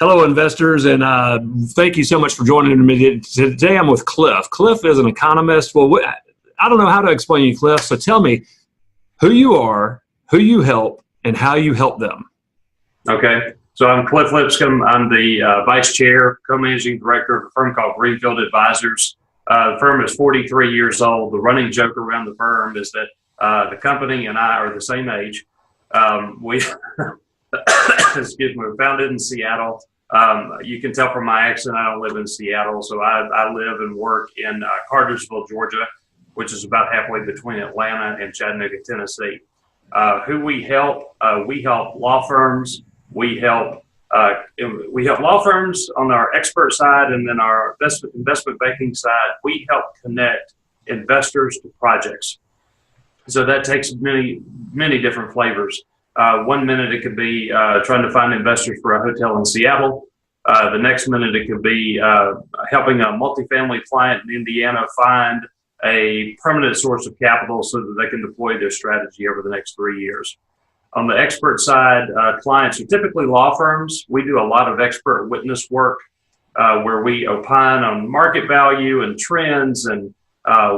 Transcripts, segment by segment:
Hello, investors, and thank you so much for joining me. Today I'm with Cliff. Cliff is an economist. Well, I don't know how to explain you, Cliff, so tell me who you are, who you help, and how you help them. Okay, so I'm Cliff Lipscomb. I'm the vice chair, co-managing director of a firm called Greenfield Advisors. The firm is 43 years old. The running joke around the firm is that the company and I are the same age. We excuse me, we're founded in Seattle. You can tell from my accent I don't live in Seattle, so I live and work in Cartersville, Georgia, which is about halfway between Atlanta and Chattanooga, Tennessee. Who we help law firms. We help law firms on our expert side, and then our investment banking side. We help connect investors to projects. So that takes many different flavors. One minute it could be trying to find investors for a hotel in Seattle. The next minute it could be helping a multifamily client in Indiana find a permanent source of capital so that they can deploy their strategy over the next 3 years. On the expert side, clients are typically law firms. We do a lot of expert witness work where we opine on market value and trends and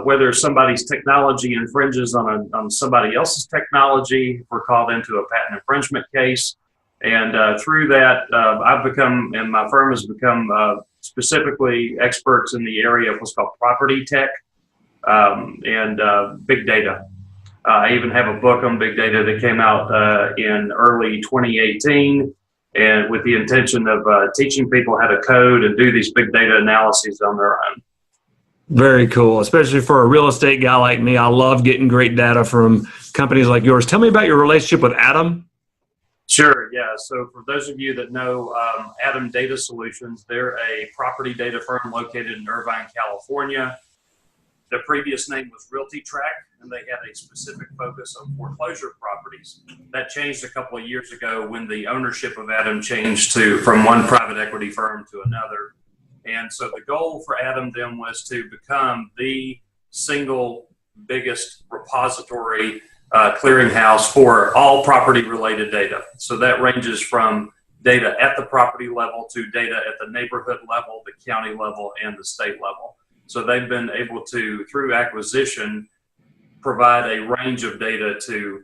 whether somebody's technology infringes on somebody else's technology. We're called into a patent infringement case. And through that, I've become, and my firm has become specifically experts in the area of what's called property tech and big data. I even have a book on big data that came out in early 2018, and with the intention of teaching people how to code and do these big data analyses on their own. Very cool, especially for a real estate guy like me. I love getting great data from companies like yours. Tell me about your relationship with Adam. Sure, yeah. So for those of you that know Adam Data Solutions, they're a property data firm located in Irvine, California. Their previous name was Realty Track, and they had a specific focus on foreclosure properties. That changed a couple of years ago when the ownership of Adam changed from one private equity firm to another. And so the goal for Adam then was to become the single biggest repository clearinghouse for all property related data. So that ranges from data at the property level to data at the neighborhood level, the county level, and the state level. So they've been able to, through acquisition, provide a range of data to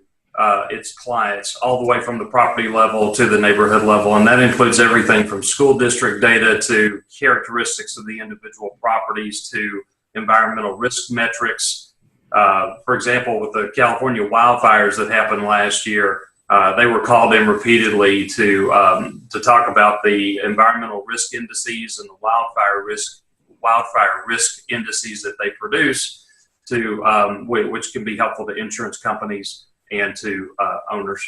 its clients, all the way from the property level to the neighborhood level. And that includes everything from school district data to characteristics of the individual properties to environmental risk metrics. For example, with the California wildfires that happened last year, they were called in repeatedly to talk about the environmental risk indices and the wildfire risk indices that they produce, which can be helpful to insurance companies and to owners.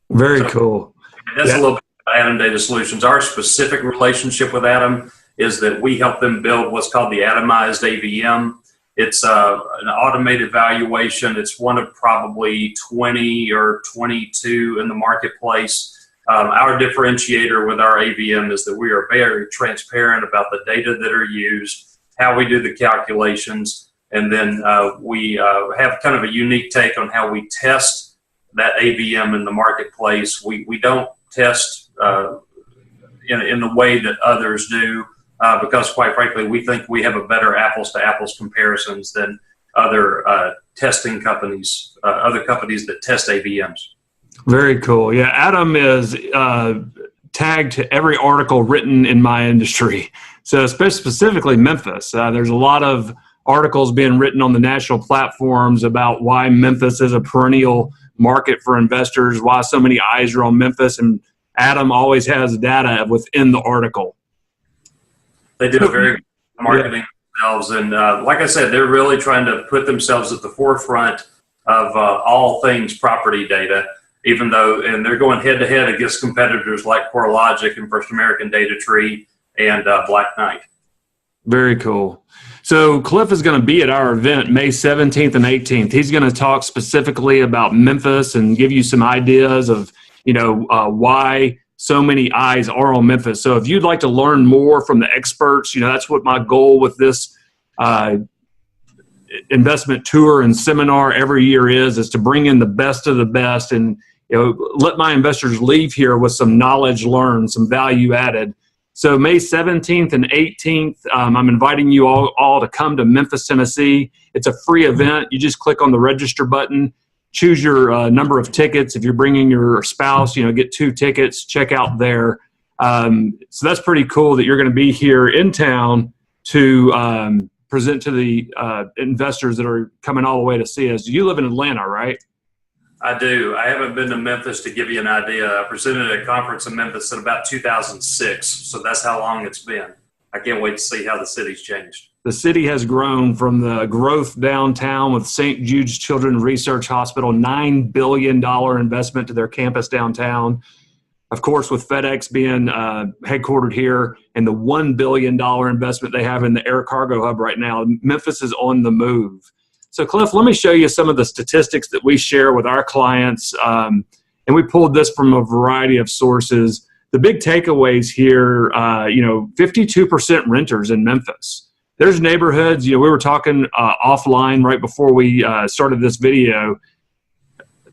Very cool. That's a little bit about Adam Data Solutions. Our specific relationship with Adam is that we help them build what's called the atomized AVM. It's an automated valuation. It's one of probably 20 or 22 in the marketplace. Our differentiator with our AVM is that we are very transparent about the data that are used, how we do the calculations, and then we have kind of a unique take on how we test that AVM in the marketplace. We don't test in the way that others do because, quite frankly, we think we have a better apples to apples comparisons than other testing companies, other companies that test AVMs. Very cool. Yeah, Adam is tagged to every article written in my industry. So specifically Memphis. There's a lot of articles being written on the national platforms about why Memphis is a perennial market for investors, why so many eyes are on Memphis, and Adam always has data within the article. They do a very good marketing themselves, and like I said, they're really trying to put themselves at the forefront of all things property data, even though, and they're going head to head against competitors like CoreLogic and First American Data Tree and Black Knight. Very cool. So Cliff is going to be at our event May 17th and 18th. He's going to talk specifically about Memphis and give you some ideas of, why so many eyes are on Memphis. So if you'd like to learn more from the experts, that's what my goal with this investment tour and seminar every year is to bring in the best of the best and let my investors leave here with some knowledge learned, some value added. So May 17th and 18th, I'm inviting you all to come to Memphis, Tennessee. It's a free event. You just click on the register button, choose your number of tickets. If you're bringing your spouse, get 2 tickets, check out there. So that's pretty cool that you're going to be here in town to present to the investors that are coming all the way to see us. You live in Atlanta, right? I do. I haven't been to Memphis to give you an idea. I presented at a conference in Memphis in about 2006, so that's how long it's been. I can't wait to see how the city's changed. The city has grown from the growth downtown with St. Jude's Children's Research Hospital, $9 billion investment to their campus downtown. Of course, with FedEx being headquartered here and the $1 billion investment they have in the air cargo hub right now, Memphis is on the move. So, Cliff, let me show you some of the statistics that we share with our clients. And we pulled this from a variety of sources. The big takeaways here, 52% renters in Memphis. There's neighborhoods, we were talking offline right before we started this video,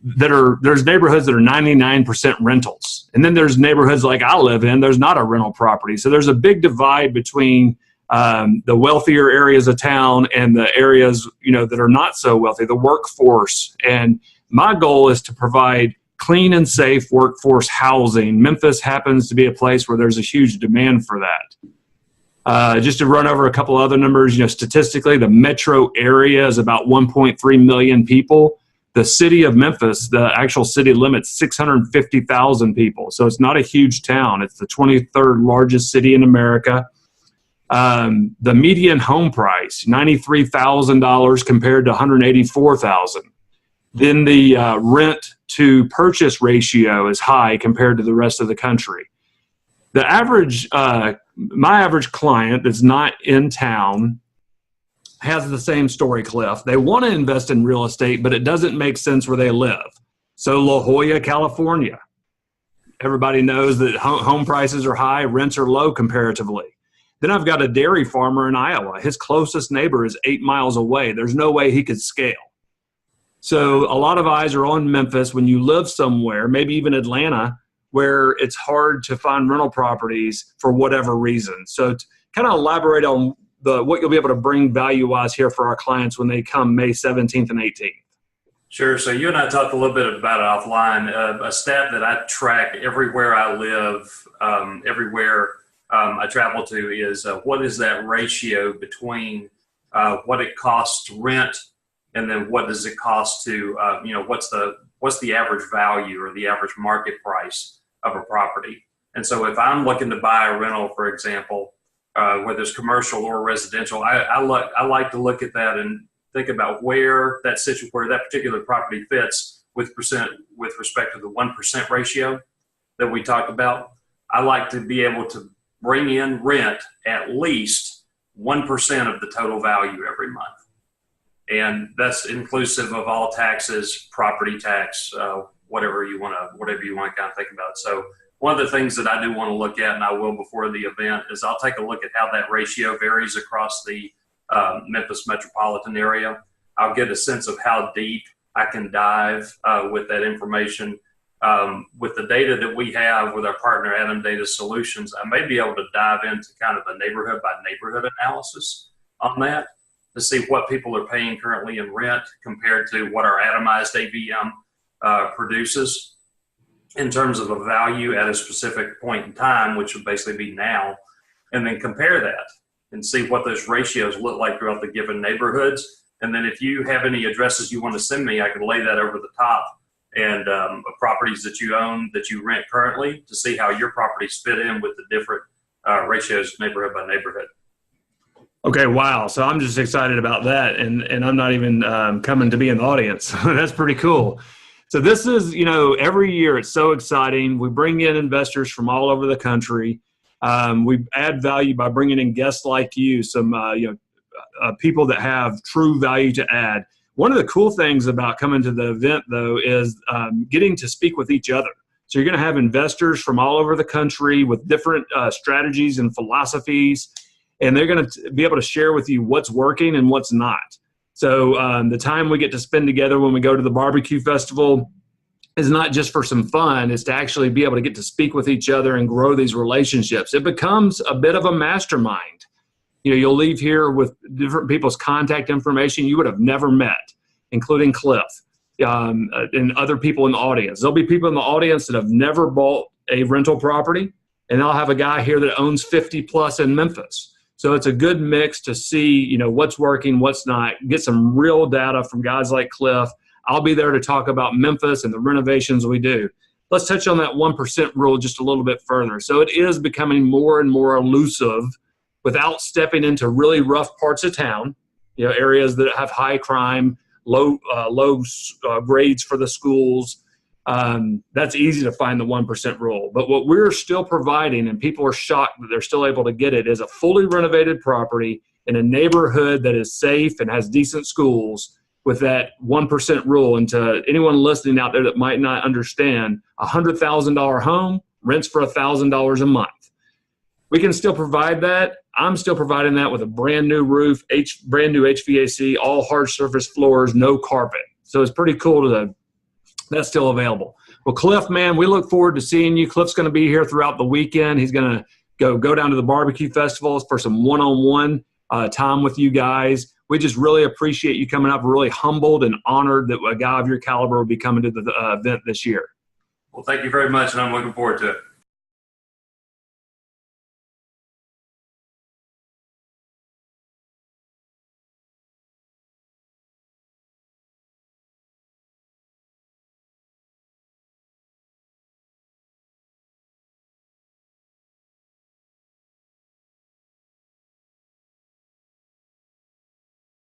there's neighborhoods that are 99% rentals. And then there's neighborhoods like I live in, there's not a rental property. So there's a big divide between the wealthier areas of town and the areas, that are not so wealthy, the workforce. And my goal is to provide clean and safe workforce housing. Memphis happens to be a place where there's a huge demand for that. Just to run over a couple other numbers, statistically, the metro area is about 1.3 million people. The city of Memphis, the actual city limits, 650,000 people. So it's not a huge town. It's the 23rd largest city in America. The median home price, $93,000 compared to $184,000. Then the rent to purchase ratio is high compared to the rest of the country. The average, my average client that's not in town has the same story, Cliff. They want to invest in real estate, but it doesn't make sense where they live. So La Jolla, California. Everybody knows that home prices are high, rents are low comparatively. Then I've got a dairy farmer in Iowa. His closest neighbor is 8 miles away. There's no way he could scale. So a lot of eyes are on Memphis when you live somewhere, maybe even Atlanta, where it's hard to find rental properties for whatever reason. So to kind of elaborate on what you'll be able to bring value-wise here for our clients when they come May 17th and 18th. Sure. So you and I talked a little bit about it offline. A stat that I track everywhere I live, everywhere I travel to is what is that ratio between what it costs to rent and then what does it cost to, what's the average value or the average market price of a property. And so if I'm looking to buy a rental, for example, whether it's commercial or residential, I like to look at that and think about where that particular property fits with respect to the 1% ratio that we talked about. I like to be able to bring in rent at least 1% of the total value every month. And that's inclusive of all taxes, property tax, whatever you want to kind of think about. So one of the things that I do want to look at, and I will before the event, is I'll take a look at how that ratio varies across the Memphis metropolitan area. I'll get a sense of how deep I can dive with that information. With the data that we have with our partner Adam Data Solutions, I may be able to dive into kind of a neighborhood by neighborhood analysis on that to see what people are paying currently in rent compared to what our atomized AVM produces in terms of a value at a specific point in time, which would basically be now, and then compare that and see what those ratios look like throughout the given neighborhoods. And then if you have any addresses you want to send me, I can lay that over the top and properties that you own, that you rent currently, to see how your properties fit in with the different ratios neighborhood by neighborhood. Okay, wow. So I'm just excited about that, and I'm not even coming to be in the audience. That's pretty cool. So this is, every year it's so exciting. We bring in investors from all over the country. We add value by bringing in guests like you, some people that have true value to add. One of the cool things about coming to the event, though, is getting to speak with each other. So you're going to have investors from all over the country with different strategies and philosophies, and they're going to be able to share with you what's working and what's not. So the time we get to spend together when we go to the barbecue festival, is not just for some fun. It's to actually be able to get to speak with each other and grow these relationships. It becomes a bit of a mastermind. You'll leave here with different people's contact information you would have never met, including Cliff and other people in the audience. There'll be people in the audience that have never bought a rental property, and I'll have a guy here that owns 50 plus in Memphis. So it's a good mix to see, what's working, what's not, get some real data from guys like Cliff. I'll be there to talk about Memphis and the renovations we do. Let's touch on that 1% rule just a little bit further. So it is becoming more and more elusive without stepping into really rough parts of town, areas that have high crime, low grades for the schools. That's easy to find the 1% rule. But what we're still providing, and people are shocked that they're still able to get it, is a fully renovated property in a neighborhood that is safe and has decent schools with that 1% rule. And to anyone listening out there that might not understand, a $100,000 home rents for $1,000 a month. We can still provide that. I'm still providing that with a brand new roof, brand new HVAC, all hard surface floors, no carpet. So it's pretty cool that's still available. Well, Cliff, man, we look forward to seeing you. Cliff's going to be here throughout the weekend. He's going to go down to the barbecue festivals for some one-on-one time with you guys. We just really appreciate you coming up. We're really humbled and honored that a guy of your caliber will be coming to the event this year. Well, thank you very much, and I'm looking forward to it.